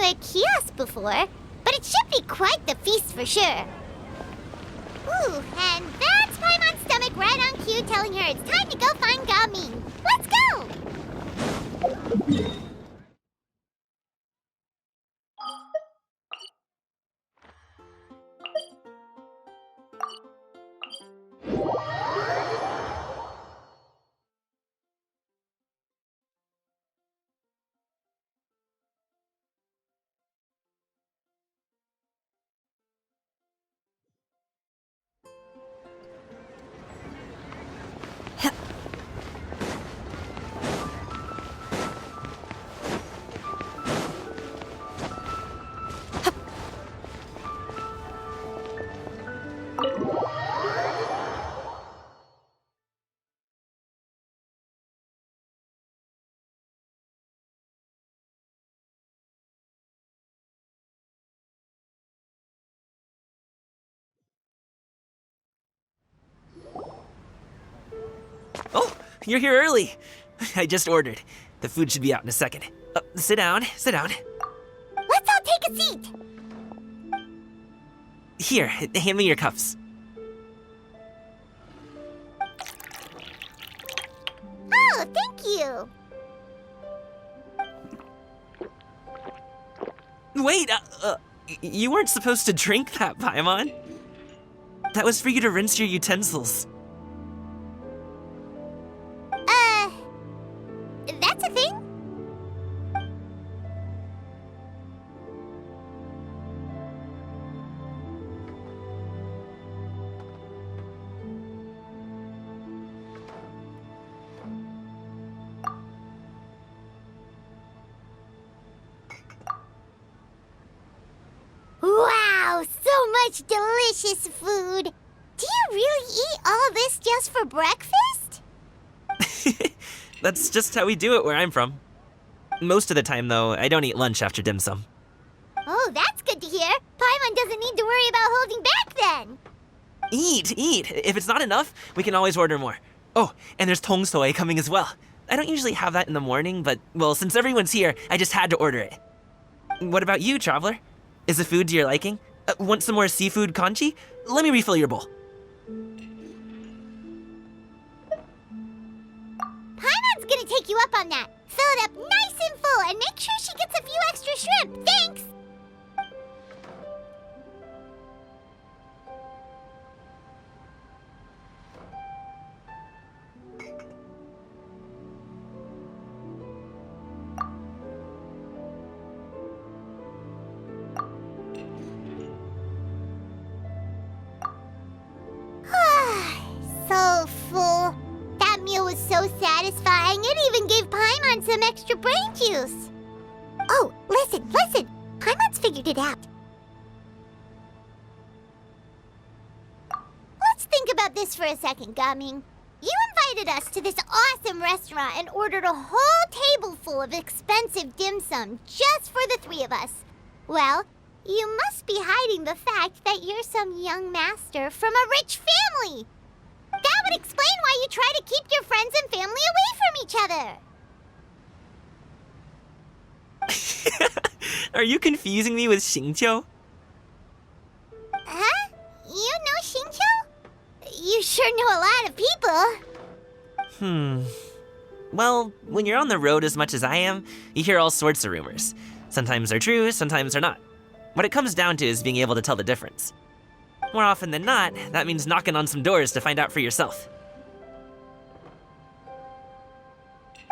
a kiosk before, but it should be quite the feast for sure. Ooh, and that's Paimon's stomach right on cue telling her it's time to go find Gaming. Let's go! Oh, you're here early. I just ordered. The food should be out in a second. Sit down, sit down. Let's all take a seat. Here, hand me your cups. Oh, thank you. Wait, you weren't supposed to drink that, Paimon. That was for you to rinse your utensils. That's a thing? Wow, so much delicious food. Do you really eat all this just for breakfast? That's just how we do it where I'm from. Most of the time, though, I don't eat lunch after dim sum. Oh, that's good to hear. Paimon doesn't need to worry about holding back then. Eat, eat. If it's not enough, we can always order more. Oh, and there's tong soy coming as well. I don't usually have that in the morning, but, well, since everyone's here, I just had to order it. What about you, traveler? Is the food to your liking? Want some more seafood congee? Let me refill your bowl. Paimon's gonna take you up on that. Fill it up nice and full and make sure she gets a few extra shrimp. Thanks! So full. That meal was so satisfying, it even gave Paimon some extra brain juice. Oh, listen. Paimon's figured it out. Let's think about this for a second, Gaming. You invited us to this awesome restaurant and ordered a whole table full of expensive dim sum just for the three of us. Well, you must be hiding the fact that you're some young master from a rich family. That would explain why you try to keep your friends and family away from each other. Are you confusing me with Xingqiu? Huh? You know Xingqiu? You sure know a lot of people. Well, when you're on the road as much as I am, you hear all sorts of rumors. Sometimes they're true, sometimes they're not. What it comes down to is being able to tell the difference. More often than not, that means knocking on some doors to find out for yourself.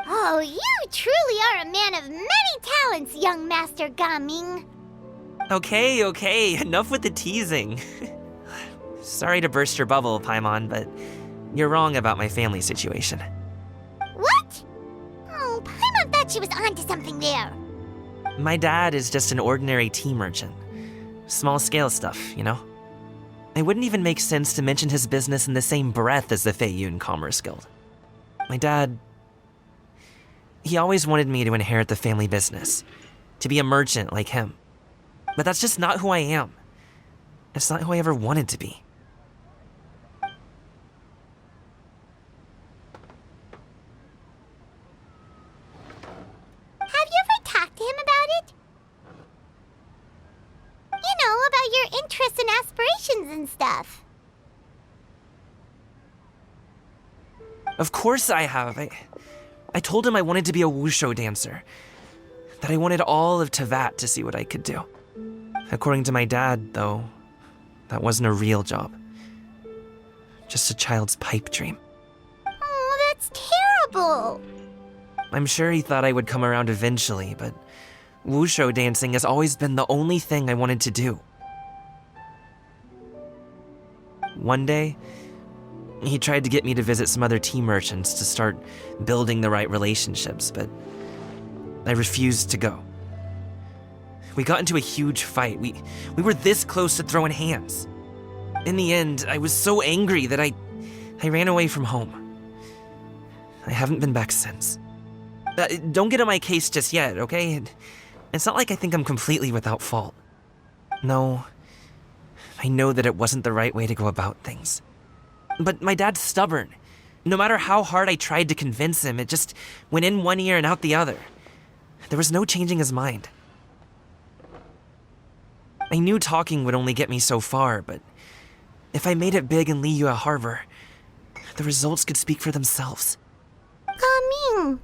Oh, you truly are a man of many talents, young Master Gaming. Okay, enough with the teasing. Sorry to burst your bubble, Paimon, but you're wrong about my family situation. What? Oh, Paimon thought she was onto something there. My dad is just an ordinary tea merchant. Small scale stuff, you know? It wouldn't even make sense to mention his business in the same breath as the Feiyun Commerce Guild. My dad... he always wanted me to inherit the family business, to be a merchant like him. But that's just not who I am. It's not who I ever wanted to be. Have you ever talked to him about it? about your interests and aspirations and stuff. Of course I have. I told him I wanted to be a wushu dancer. That I wanted all of Tevat to see what I could do. According to my dad, though, that wasn't a real job. Just a child's pipe dream. Oh, that's terrible. I'm sure he thought I would come around eventually, but wushu dancing has always been the only thing I wanted to do. One day, he tried to get me to visit some other tea merchants to start building the right relationships, but I refused to go. We got into a huge fight. We were this close to throwing hands. In the end, I was so angry that I ran away from home. I haven't been back since. Don't get on my case just yet, okay? It's not like I think I'm completely without fault. No, I know that it wasn't the right way to go about things. But my dad's stubborn. No matter how hard I tried to convince him, it just went in one ear and out the other. There was no changing his mind. I knew talking would only get me so far, but if I made it big in Liyue Harbor, the results could speak for themselves. Coming.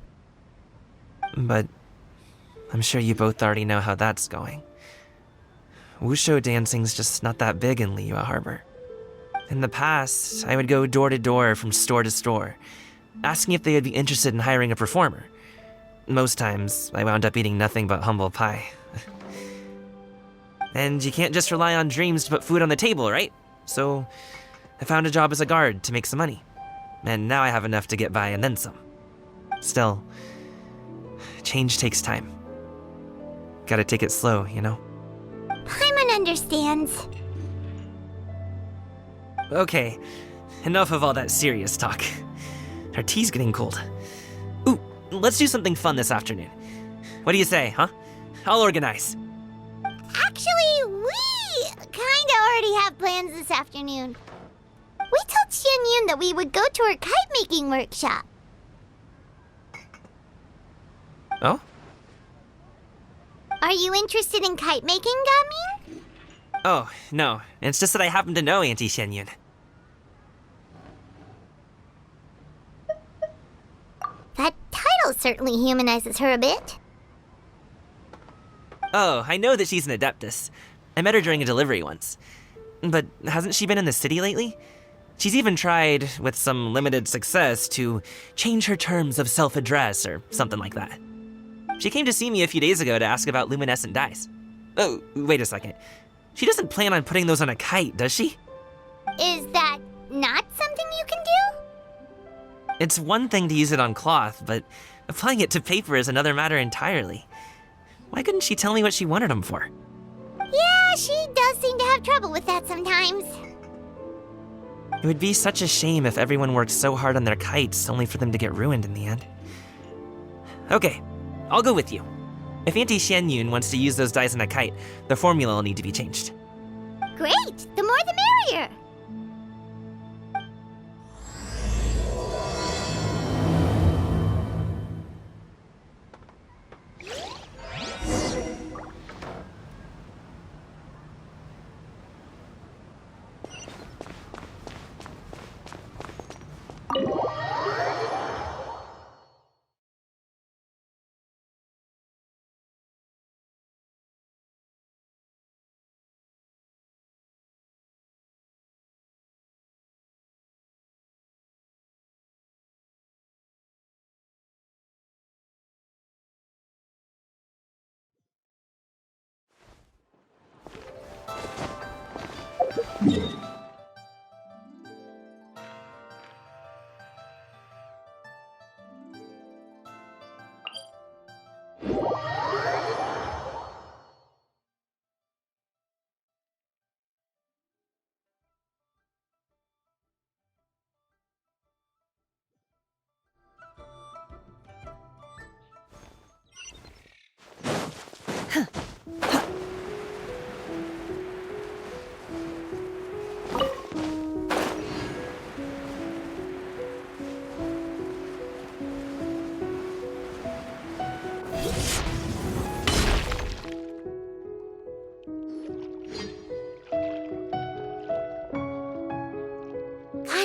But I'm sure you both already know how that's going. Wushu dancing's just not that big in Liyue Harbor. In the past, I would go door to door from store to store, asking if they would be interested in hiring a performer. Most times, I wound up eating nothing but humble pie. And you can't just rely on dreams to put food on the table, right? So, I found a job as a guard to make some money. And now I have enough to get by and then some. Still, change takes time. Gotta take it slow, you know? Paimon understands. Okay, enough of all that serious talk. Our tea's getting cold. Ooh, let's do something fun this afternoon. What do you say, huh? I'll organize. Actually, we kinda already have plans this afternoon. We told Xianyun that we would go to her kite-making workshop. Oh? Are you interested in kite-making, Gaming? Oh, no. It's just that I happen to know Auntie Xianyun. That title certainly humanizes her a bit. Oh, I know that she's an adeptus. I met her during a delivery once. But hasn't she been in the city lately? She's even tried, with some limited success, to change her terms of self-address or something like that. She came to see me a few days ago to ask about luminescent dyes. Oh, wait a second. She doesn't plan on putting those on a kite, does she? Is that not something you can do? It's one thing to use it on cloth, but applying it to paper is another matter entirely. Why couldn't she tell me what she wanted them for? Yeah, she does seem to have trouble with that sometimes. It would be such a shame if everyone worked so hard on their kites only for them to get ruined in the end. Okay, I'll go with you. If Auntie Xianyun wants to use those dyes on a kite, the formula will need to be changed. Great! The more the merrier!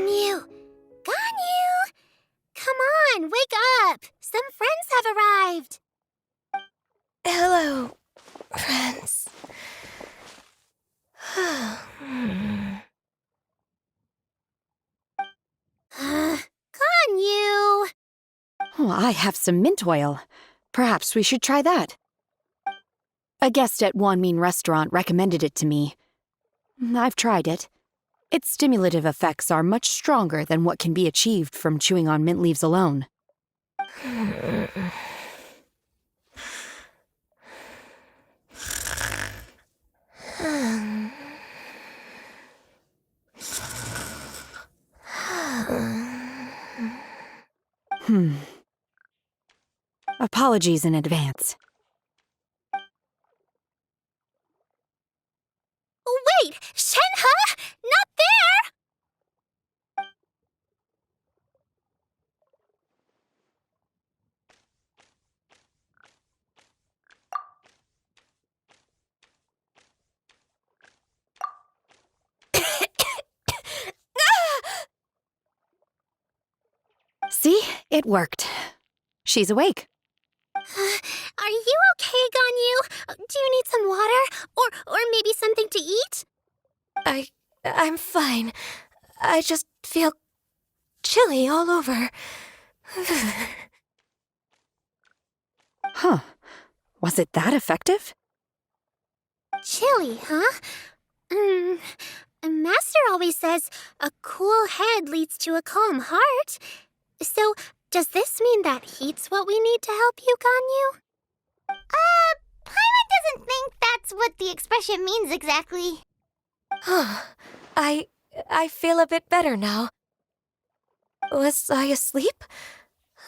Ganyu! Ganyu! Come on, wake up! Some friends have arrived! Hello, friends. Ganyu! Oh, I have some mint oil. Perhaps we should try that. A guest at Wanmin Restaurant recommended it to me. I've tried it. Its stimulative effects are much stronger than what can be achieved from chewing on mint leaves alone. Apologies in advance. Wait! Shenhe! Not there! See? It worked. She's awake. Are you okay, Ganyu? Do you need some water? Or maybe something to eat? I'm fine. I just feel chilly all over. Huh. Was it that effective? Chilly, huh? Master always says a cool head leads to a calm heart. So, does this mean that heat's what we need to help you, Ganyu? Paimon doesn't think that's what the expression means exactly. I feel a bit better now. Was I asleep?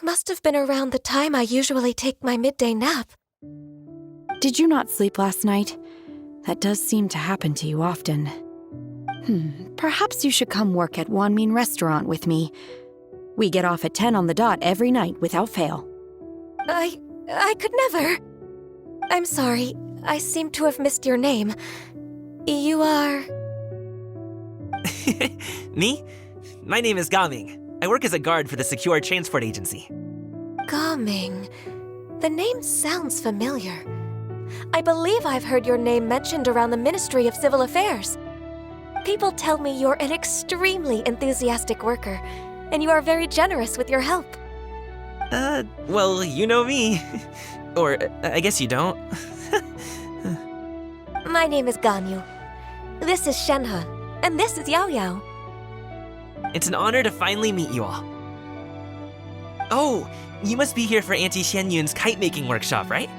Must have been around the time I usually take my midday nap. Did you not sleep last night? That does seem to happen to you often. Perhaps you should come work at Wanmin Restaurant with me. We get off at 10 on the dot every night without fail. I could never. I'm sorry. I seem to have missed your name. You are... Me? My name is Gaming. I work as a guard for the Secure Transport Agency. Gaming. The name sounds familiar. I believe I've heard your name mentioned around the Ministry of Civil Affairs. People tell me you're an extremely enthusiastic worker, and you are very generous with your help. Well, you know me. Or, I guess you don't. My name is Ganyu. This is Shenhe, and this is Yao Yao. It's an honor to finally meet you all. Oh, you must be here for Auntie Xianyun's kite-making workshop, right?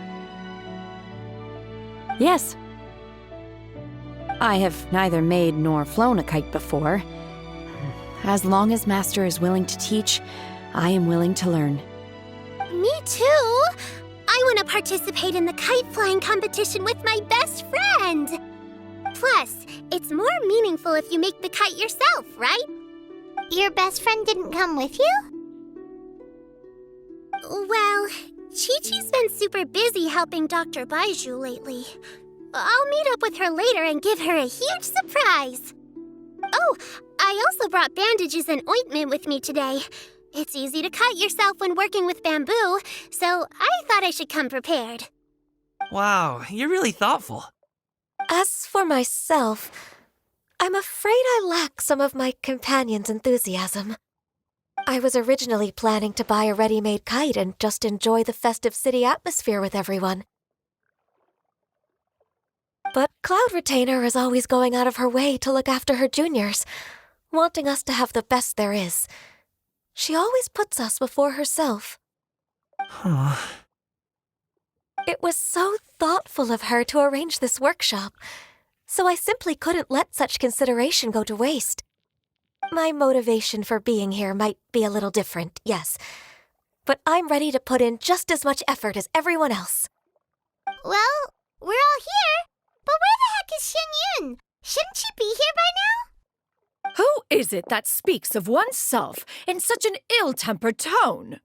Yes. I have neither made nor flown a kite before. As long as Master is willing to teach, I am willing to learn. Me too! I want to participate in the kite flying competition with my best friend! Plus, it's more meaningful if you make the kite yourself, right? Your best friend didn't come with you? Well, Chi-Chi's been super busy helping Dr. Baizhu lately. I'll meet up with her later and give her a huge surprise. Oh, I also brought bandages and ointment with me today. It's easy to cut yourself when working with bamboo, so I thought I should come prepared. Wow, you're really thoughtful. As for myself, I'm afraid I lack some of my companion's enthusiasm. I was originally planning to buy a ready-made kite and just enjoy the festive city atmosphere with everyone. But Cloud Retainer is always going out of her way to look after her juniors, wanting us to have the best there is. She always puts us before herself. Huh. It was so thoughtful of her to arrange this workshop, so I simply couldn't let such consideration go to waste. My motivation for being here might be a little different, yes, but I'm ready to put in just as much effort as everyone else. Well, we're all here, but where the heck is Xianyun? Shouldn't she be here by now? Who is it that speaks of oneself in such an ill-tempered tone?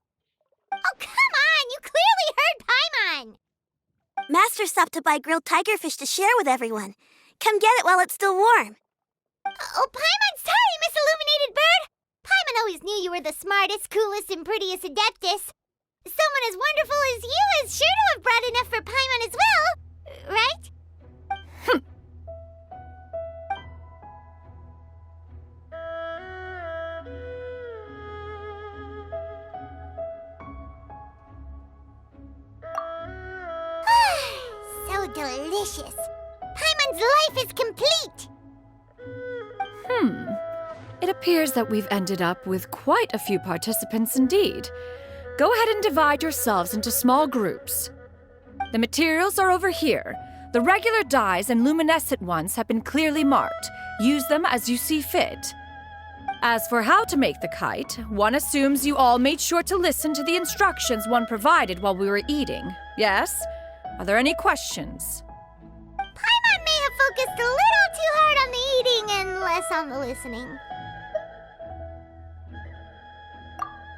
Oh, come on! You clearly heard Paimon! Master stopped to buy grilled tigerfish to share with everyone. Come get it while it's still warm. Oh, Paimon, sorry, Miss Illuminated Bird! Paimon always knew you were the smartest, coolest, and prettiest Adeptus. Someone as wonderful as you is sure to have brought enough for Paimon as well, right? So delicious. Paimon's life is complete. It appears that we've ended up with quite a few participants indeed. Go ahead and divide yourselves into small groups. The materials are over here. The regular dyes and luminescent ones have been clearly marked. Use them as you see fit. As for how to make the kite, one assumes you all made sure to listen to the instructions one provided while we were eating. Yes? Are there any questions? Paimon may have focused a little too hard on the eating and less on the listening.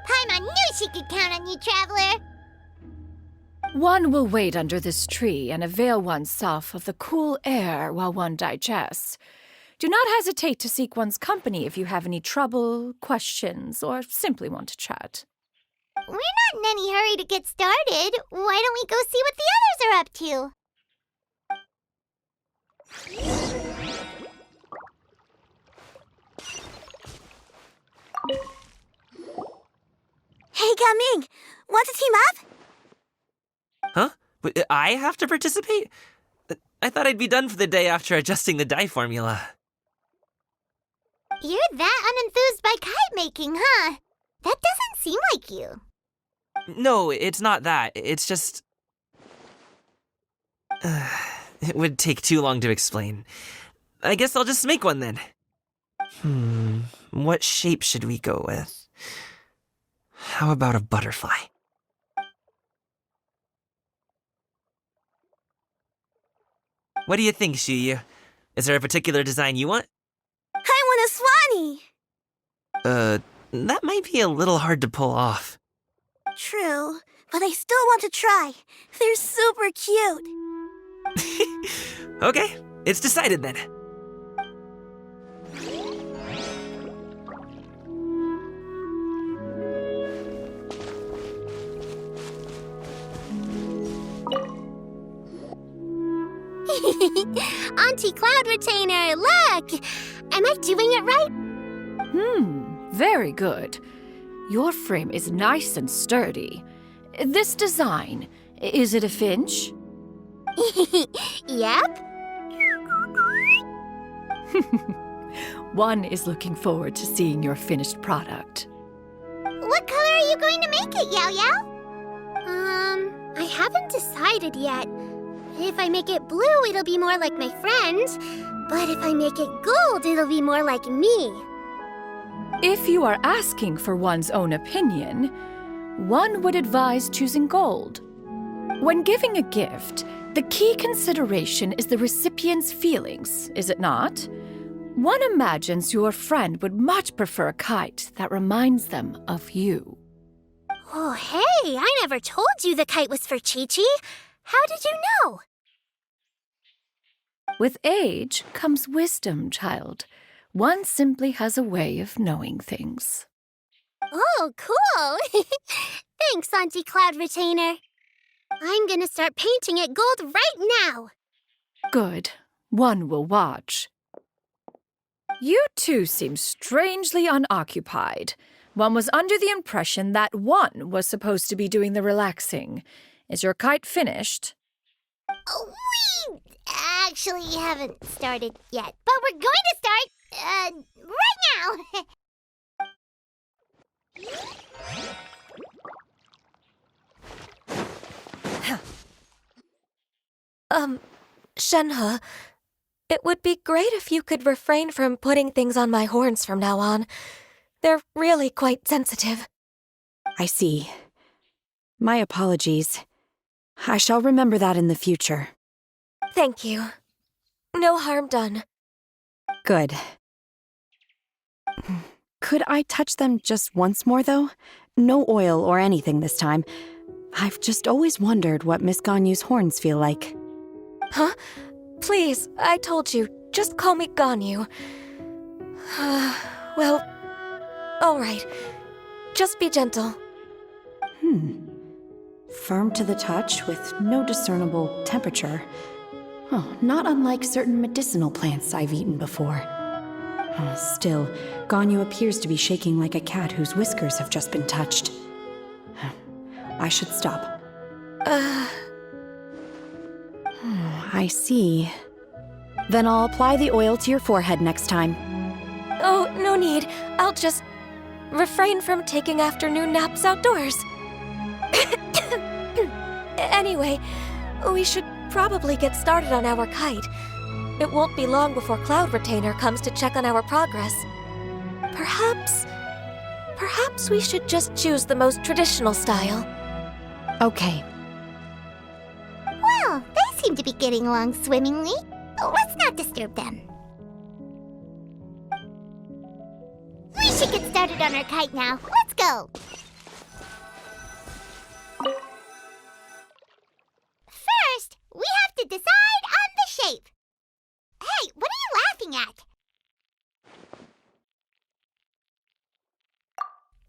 Paimon knew she could count on you, Traveler. One will wait under this tree and avail oneself of the cool air while one digests. Do not hesitate to seek one's company if you have any trouble, questions, or simply want to chat. We're not in any hurry to get started. Why don't we go see what the others are up to? Hey, Gaming! Want to team up? Huh? But I have to participate? I thought I'd be done for the day after adjusting the dye formula. You're that unenthused by kite making, huh? That doesn't seem like you. No, it's not that. It's just... it would take too long to explain. I guess I'll just make one then. What shape should we go with? How about a butterfly? What do you think, Shuyu? Is there a particular design you want? I want a swanee! That might be a little hard to pull off. True, but I still want to try. They're super cute. Okay, it's decided then. Auntie Cloud Retainer, look! Am I doing it right? Very good. Your frame is nice and sturdy. This design, is it a finch? Yep. One is looking forward to seeing your finished product. What color are you going to make it, Yao Yao? I haven't decided yet. If I make it blue, it'll be more like my friends. But if I make it gold, it'll be more like me. If you are asking for one's own opinion, one would advise choosing gold. When giving a gift, the key consideration is the recipient's feelings, is it not? One imagines your friend would much prefer a kite that reminds them of you. Oh, hey, I never told you the kite was for Chi-Chi. How did you know? With age comes wisdom, child. One simply has a way of knowing things. Oh, cool. Thanks, Auntie Cloud Retainer. I'm gonna start painting it gold right now. Good. One will watch. You two seem strangely unoccupied. One was under the impression that one was supposed to be doing the relaxing. Is your kite finished? We actually haven't started yet, but we're going to start, right now. Shenhe, it would be great if you could refrain from putting things on my horns from now on. They're really quite sensitive. I see. My apologies. I shall remember that in the future. Thank you. No harm done. Good. Could I touch them just once more, though? No oil or anything this time. I've just always wondered what Miss Ganyu's horns feel like. Huh? Please, I told you, just call me Ganyu. Well, All right. Just be gentle. Firm to the touch with no discernible temperature. Oh, not unlike certain medicinal plants I've eaten before. Still, Ganyu appears to be shaking like a cat whose whiskers have just been touched. I should stop. I see. Then I'll apply the oil to your forehead next time. Oh, no need. I'll just refrain from taking afternoon naps outdoors. Anyway, we should probably get started on our kite. It won't be long before Cloud Retainer comes to check on our progress. Perhaps we should just choose the most traditional style. Okay. Well, they seem to be getting along swimmingly. Let's not disturb them. We should get started on our kite now. Let's go. First, we have to decide on the shape. Hey, what are you laughing at?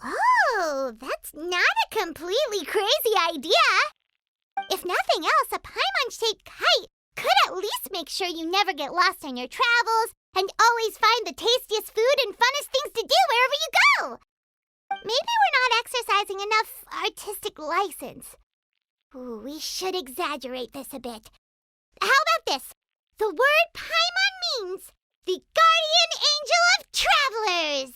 Oh, that's not a completely crazy idea. If nothing else, a paimon-shaped kite could at least make sure you never get lost on your travels and always find the tastiest food and funnest things to do wherever you go. Maybe we're not exercising enough artistic license. Ooh, we should exaggerate this a bit. How about this? The word paimon means the guardian angel of travelers.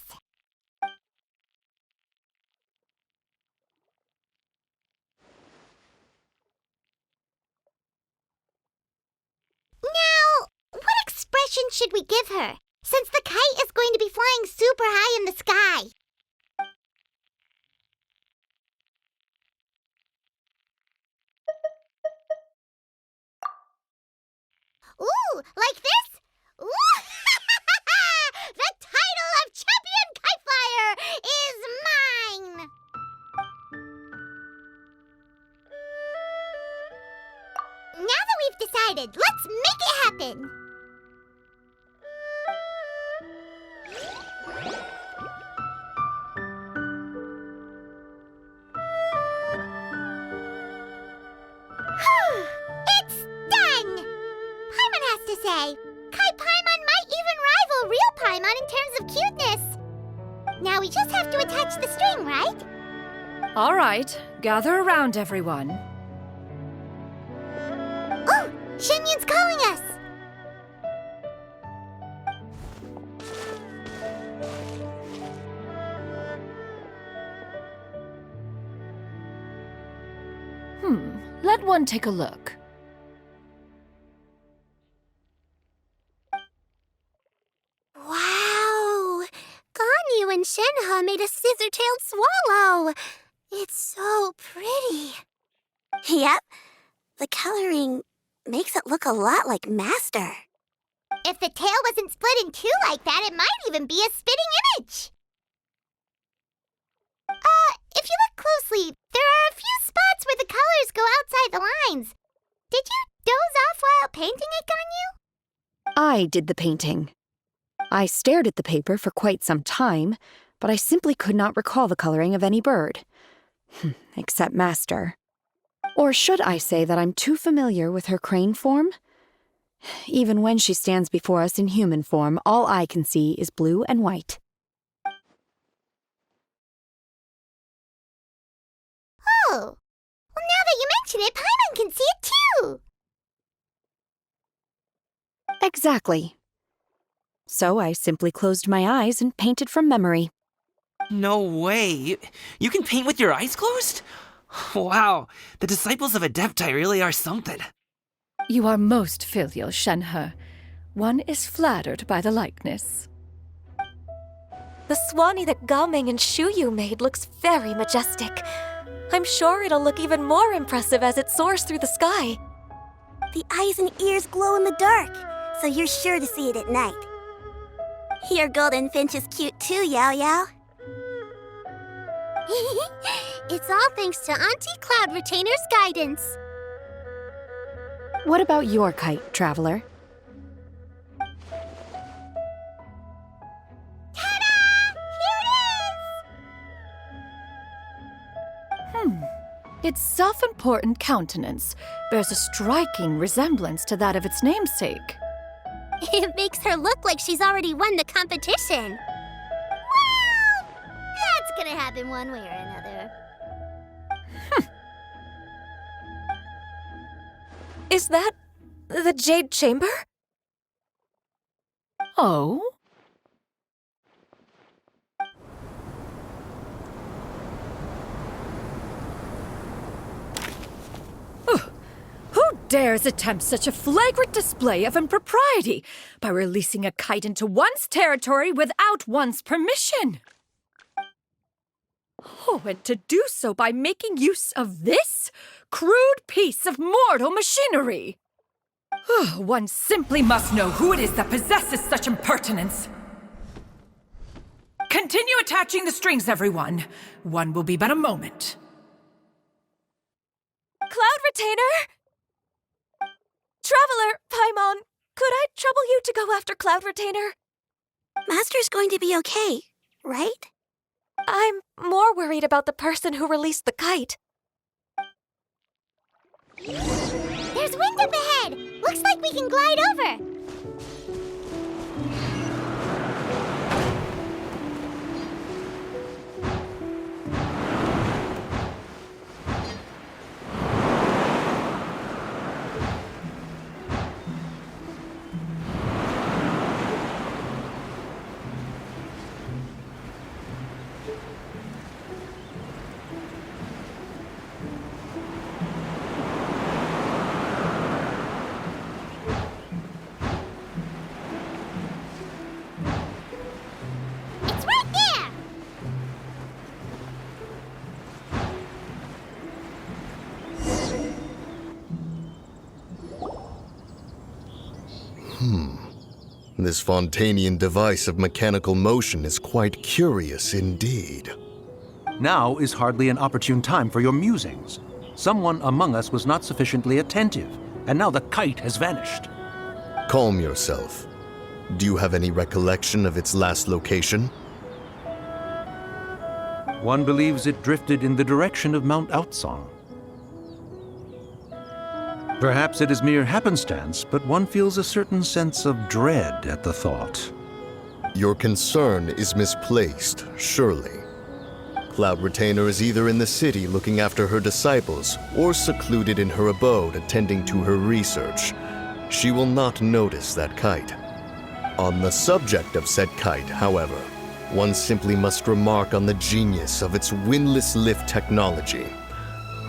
Now, what expression should we give her, since the kite is going to be flying super high in the sky? Ooh, like this? Ooh! The title of Champion Kite Flyer is mine! Now that we've decided, let's make it happen! It's done! Paimon has to say, Kite Paimon might even rival real Paimon in terms of cuteness. Now we just have to attach the string, right? All right, gather around, everyone. Oh, Shenyun's calling us! Let one take a look. Wow! Ganyu and Shenhe made a scissor-tailed swallow. It's so pretty. Yep. The coloring makes it look a lot like Master. If the tail wasn't split in two like that, it might even be a spitting image. If you look closely, there are a few spots where the colors go outside the lines. Did you doze off while painting it, Ganyu? I did the painting. I stared at the paper for quite some time, but I simply could not recall the coloring of any bird. Except Master. Or should I say that I'm too familiar with her crane form? Even when she stands before us in human form, all I can see is blue and white. Oh, well, now that you mention it, Paimon can see it too. Exactly. So I simply closed my eyes and painted from memory. No way. You can paint with your eyes closed? Wow, the disciples of Adepti really are something. You are most filial, Shenhe. One is flattered by the likeness. The Swanee that Gaming and Shuyu made looks very majestic. I'm sure it'll look even more impressive as it soars through the sky. The eyes and ears glow in the dark, so you're sure to see it at night. Your golden finch is cute too, Yao Yao. It's all thanks to Auntie Cloud Retainer's guidance. What about your kite, Traveler? Ta-da! Here it is! Its self-important countenance bears a striking resemblance to that of its namesake. It makes her look like she's already won the competition. Well, that's gonna happen one way or another. Is that the Jade Chamber? Oh? Who dares attempt such a flagrant display of impropriety by releasing a kite into one's territory without one's permission? Oh, and to do so by making use of this crude piece of mortal machinery. One simply must know who it is that possesses such impertinence. Continue attaching the strings, everyone. One will be but a moment. Cloud Retainer! Traveler, Paimon, could I trouble you to go after Cloud Retainer? Master's going to be okay, right? I'm more worried about the person who released the kite. There's wind up ahead! Looks like we can glide over! It's right there! This Fontanian device of mechanical motion is quite curious indeed. Now is hardly an opportune time for your musings. Someone among us was not sufficiently attentive, and now the kite has vanished. Calm yourself. Do you have any recollection of its last location? One believes it drifted in the direction of Mount Outsong. Perhaps it is mere happenstance, but one feels a certain sense of dread at the thought. Your concern is misplaced, surely. Cloud Retainer is either in the city looking after her disciples, or secluded in her abode attending to her research. She will not notice that kite. On the subject of said kite, however, one simply must remark on the genius of its windless lift technology.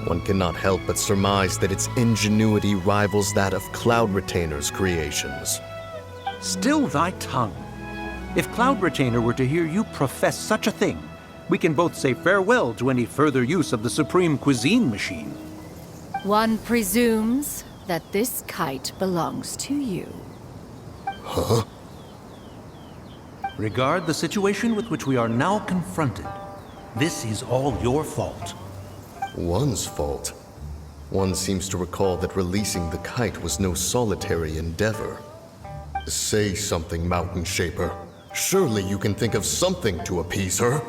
One cannot help but surmise that its ingenuity rivals that of Cloud Retainer's creations. Still thy tongue. If Cloud Retainer were to hear you profess such a thing, we can both say farewell to any further use of the Supreme Cuisine Machine. One presumes that this kite belongs to you. Huh? Regard the situation with which we are now confronted. This is all your fault. One's fault. One seems to recall that releasing the kite was no solitary endeavor. Say something, Mountain Shaper. Surely you can think of something to appease her.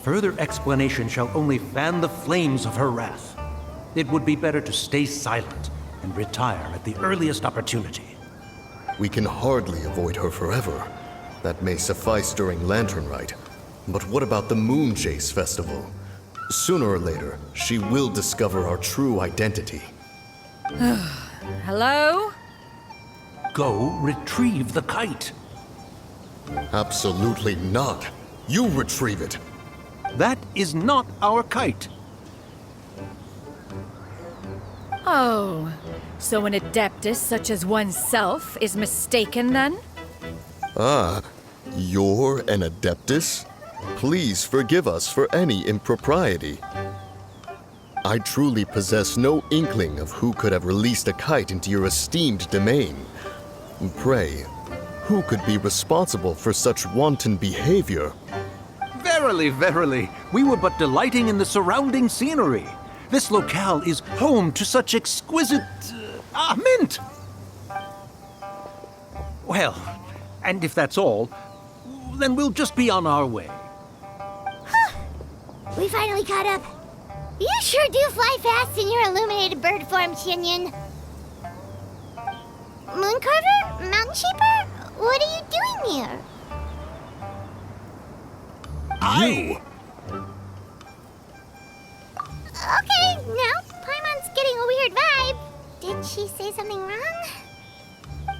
Further explanation shall only fan the flames of her wrath. It would be better to stay silent and retire at the earliest opportunity. We can hardly avoid her forever. That may suffice during Lantern Rite. But what about the Moon Chase Festival? Sooner or later, she will discover our true identity. Hello? Go retrieve the kite. Absolutely not. You retrieve it. That is not our kite. Oh, so an adeptus such as oneself is mistaken then? Ah, you're an Adeptus? Please forgive us for any impropriety. I truly possess no inkling of who could have released a kite into your esteemed domain. Pray, who could be responsible for such wanton behavior? Verily, verily, we were but delighting in the surrounding scenery. This locale is home to such exquisite... mint! Well, and if that's all, then we'll just be on our way. We finally caught up. You sure do fly fast in your illuminated bird form, Shinyan. Mooncarver? Mountain Shaper? What are you doing here? Okay, now Paimon's getting a weird vibe. Did she say something wrong?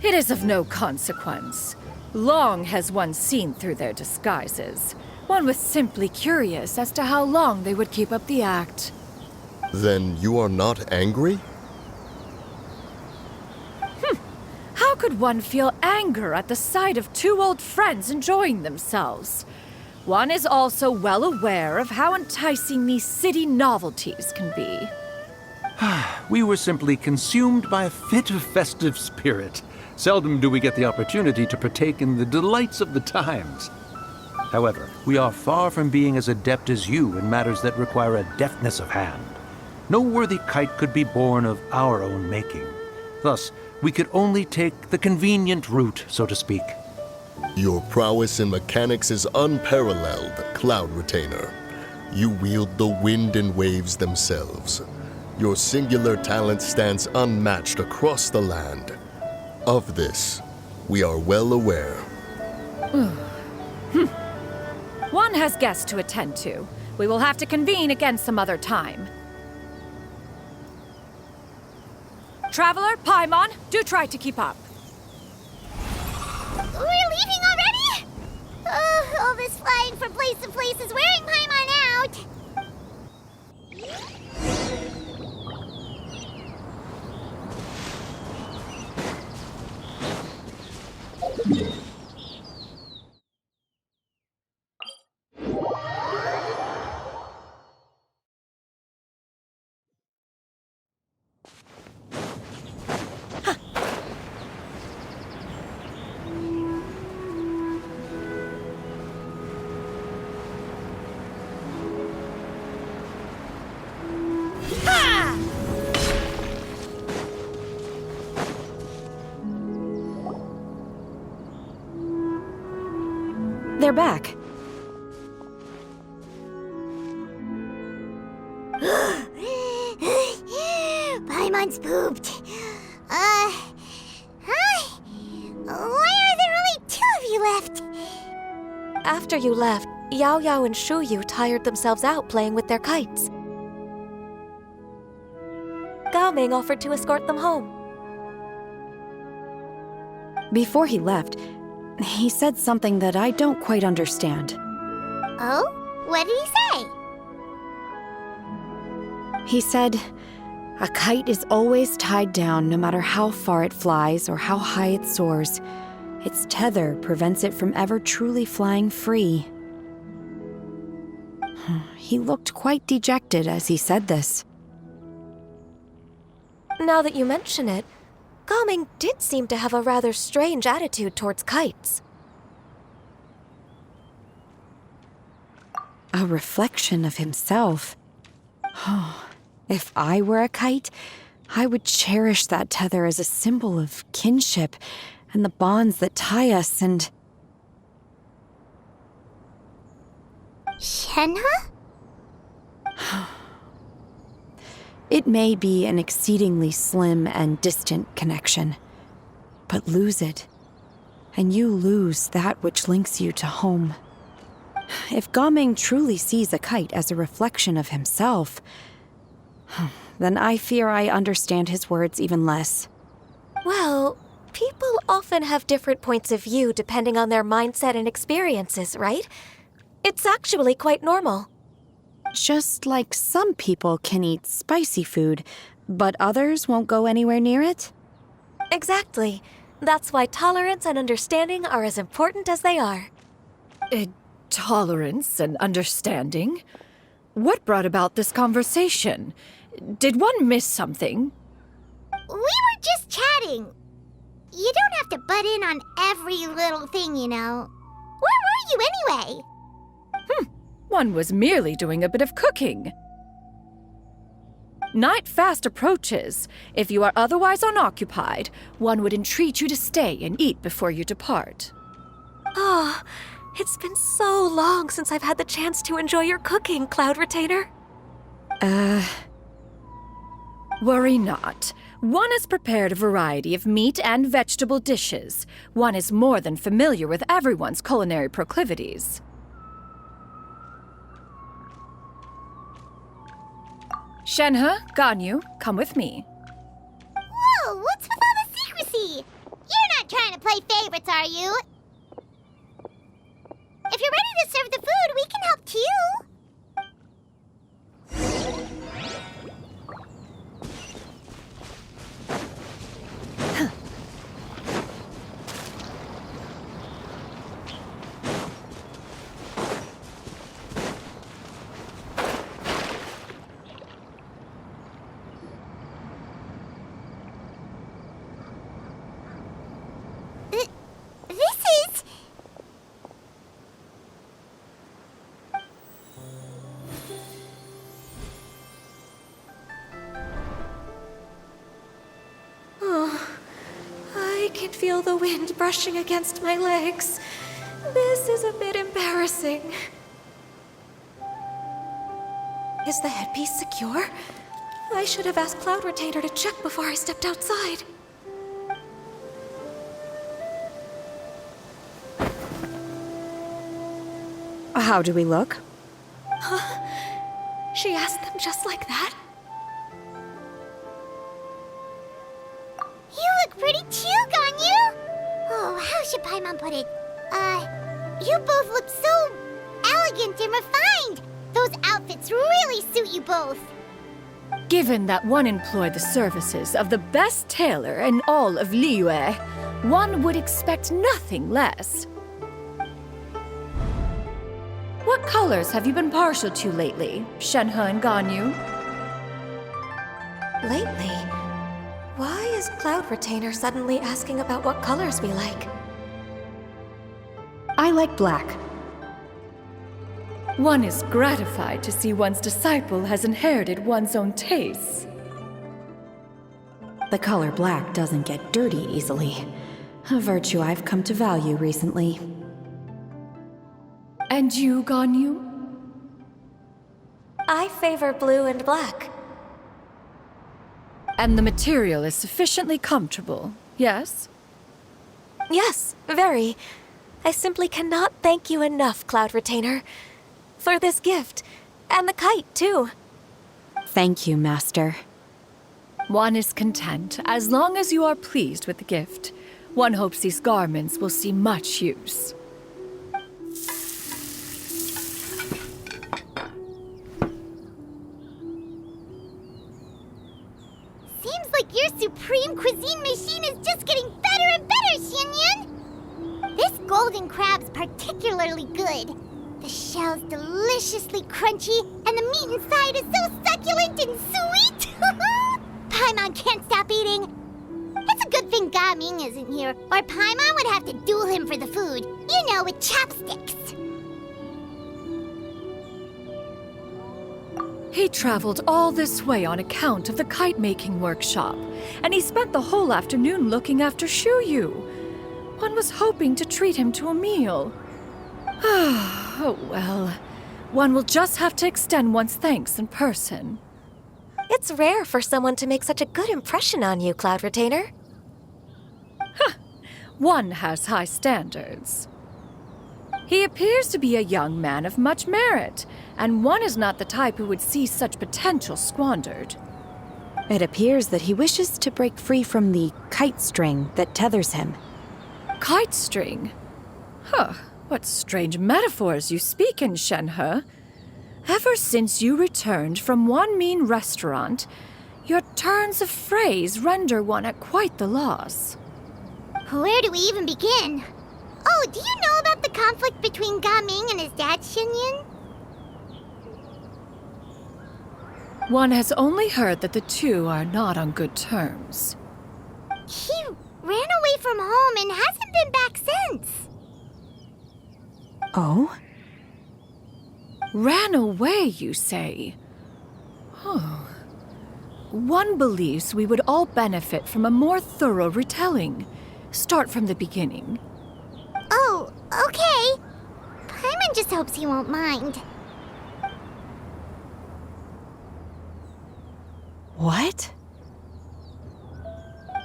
It is of no consequence. Long has one seen through their disguises. One was simply curious as to how long they would keep up the act. Then you are not angry? How could one feel anger at the sight of two old friends enjoying themselves? One is also well aware of how enticing these city novelties can be. We were simply consumed by a fit of festive spirit. Seldom do we get the opportunity to partake in the delights of the times. However, we are far from being as adept as you in matters that require a deftness of hand. No worthy kite could be born of our own making. Thus, we could only take the convenient route, so to speak. Your prowess in mechanics is unparalleled, Cloud Retainer. You wield the wind and waves themselves. Your singular talent stands unmatched across the land. Of this, we are well aware. One has guests to attend to. We will have to convene again some other time. Traveler, Paimon, do try to keep up. We're leaving already? All this flying from place to place is wearing Paimon out. They're back. Paimon's pooped. Hi. Why are there only 2 of you left? After you left, Yao Yao and Shu Yu tired themselves out playing with their kites. Gao Ming offered to escort them home. Before he left, he said something that I don't quite understand. Oh? What did he say? He said, a kite is always tied down no matter how far it flies or how high it soars. Its tether prevents it from ever truly flying free. He looked quite dejected as he said this. Now that you mention it, Gao Ming did seem to have a rather strange attitude towards kites. A reflection of himself. If I were a kite, I would cherish that tether as a symbol of kinship and the bonds that tie us and... Shenhe? It may be an exceedingly slim and distant connection, but lose it, and you lose that which links you to home. If Gao Ming truly sees a kite as a reflection of himself, then I fear I understand his words even less. Well, people often have different points of view depending on their mindset and experiences, right? It's actually quite normal. Just like some people can eat spicy food, but others won't go anywhere near it? Exactly. That's why tolerance and understanding are as important as they are. Tolerance and understanding? What brought about this conversation? Did one miss something? We were just chatting. You don't have to butt in on every little thing, you know. Where were you anyway? One was merely doing a bit of cooking. Night fast approaches. If you are otherwise unoccupied, one would entreat you to stay and eat before you depart. Oh, it's been so long since I've had the chance to enjoy your cooking, Cloud Retainer. Worry not. One has prepared a variety of meat and vegetable dishes. One is more than familiar with everyone's culinary proclivities. Shenhe, Ganyu, come with me. Whoa, what's with all the secrecy? You're not trying to play favorites, are you? If you're ready to serve the food, we can help too. I can feel the wind brushing against my legs. This is a bit embarrassing. Is the headpiece secure? I should have asked Cloud Retainer to check before I stepped outside. How do we look? She asked them just like that? You look pretty too, Ganyu! Oh, how should Paimon put it? You both look so elegant and refined! Those outfits really suit you both! Given that one employed the services of the best tailor in all of Liyue, one would expect nothing less. What colors have you been partial to lately, Shenhe and Ganyu? Lately? Why is Cloud Retainer suddenly asking about what colors we like? I like black. One is gratified to see one's disciple has inherited one's own tastes. The color black doesn't get dirty easily. A virtue I've come to value recently. And you, Ganyu? I favor blue and black. And the material is sufficiently comfortable, yes? Yes, very. I simply cannot thank you enough, Cloud Retainer. For this gift. And the kite, too. Thank you, Master. One is content as long as you are pleased with the gift. One hopes these garments will see much use. Seems like your supreme cuisine machine is just getting better and better, Xinyun! This golden crab's particularly good. The shell's deliciously crunchy, and the meat inside is so succulent and sweet! Paimon can't stop eating. It's a good thing Gaming isn't here, or Paimon would have to duel him for the food. You know, with chopsticks. He traveled all this way on account of the kite-making workshop, and he spent the whole afternoon looking after Shuyu. One was hoping to treat him to a meal. Oh well, one will just have to extend one's thanks in person. It's rare for someone to make such a good impression on you, Cloud Retainer. One has high standards. He appears to be a young man of much merit, and one is not the type who would see such potential squandered. It appears that he wishes to break free from the kite string that tethers him. Kite string? Huh, what strange metaphors you speak in, Shenhe. Ever since you returned from one mean restaurant, your turns of phrase render one at quite the loss. Where do we even begin? Oh, do you know about the conflict between Gaming and his dad, Xinyun? One has only heard that the two are not on good terms. He ran away from home and hasn't been back since. Oh? Ran away, you say? Oh. One believes we would all benefit from a more thorough retelling. Start from the beginning. Oh, okay. Paimon just hopes he won't mind. What?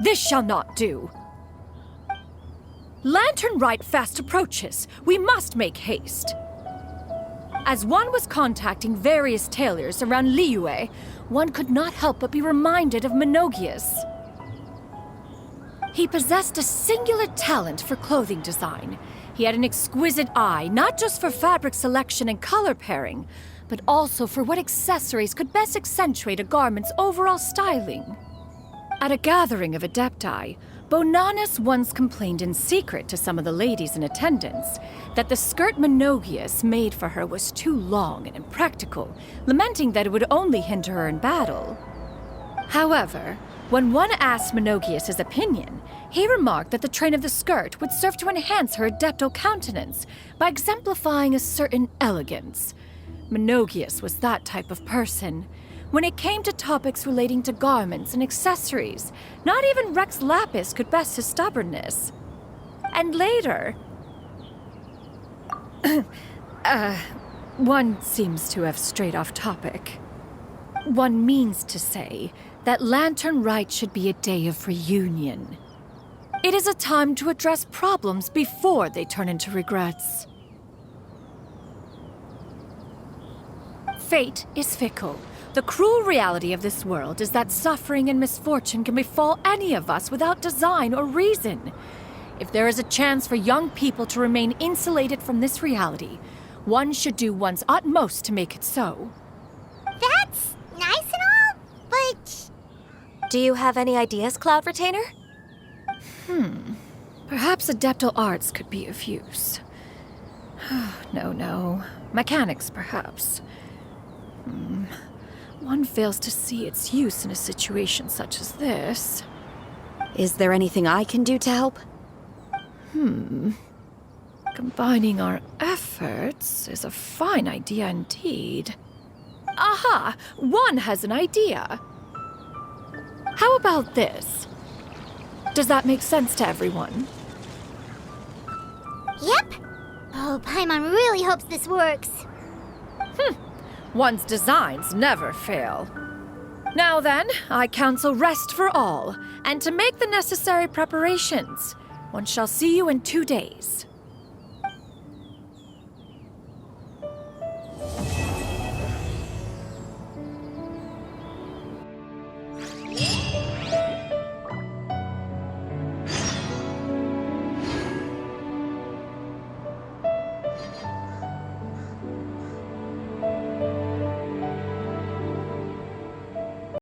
This shall not do. Lantern Rite fast approaches. We must make haste. As one was contacting various tailors around Liyue, one could not help but be reminded of Menogius. He possessed a singular talent for clothing design. He had an exquisite eye, not just for fabric selection and color pairing, but also for what accessories could best accentuate a garment's overall styling. At a gathering of Adepti, Bonanis once complained in secret to some of the ladies in attendance that the skirt Menogius made for her was too long and impractical, lamenting that it would only hinder her in battle. However, when one asked Menogius' opinion, he remarked that the train of the skirt would serve to enhance her adeptal countenance by exemplifying a certain elegance. Menogius was that type of person. When it came to topics relating to garments and accessories, not even Rex Lapis could best his stubbornness. And later... one seems to have strayed off topic. One means to say that Lantern Rite should be a day of reunion. It is a time to address problems before they turn into regrets. Fate is fickle. The cruel reality of this world is that suffering and misfortune can befall any of us without design or reason. If there is a chance for young people to remain insulated from this reality, one should do one's utmost to make it so. That's nice and all, but... Do you have any ideas, Cloud Retainer? Perhaps adeptal arts could be of use. No. Mechanics, perhaps. One fails to see its use in a situation such as this. Is there anything I can do to help? Combining our efforts is a fine idea indeed. Aha! One has an idea. How about this? Does that make sense to everyone? Yep. Oh, Paimon really hopes this works. One's designs never fail. Now then, I counsel rest for all, and to make the necessary preparations. One shall see you in 2 days.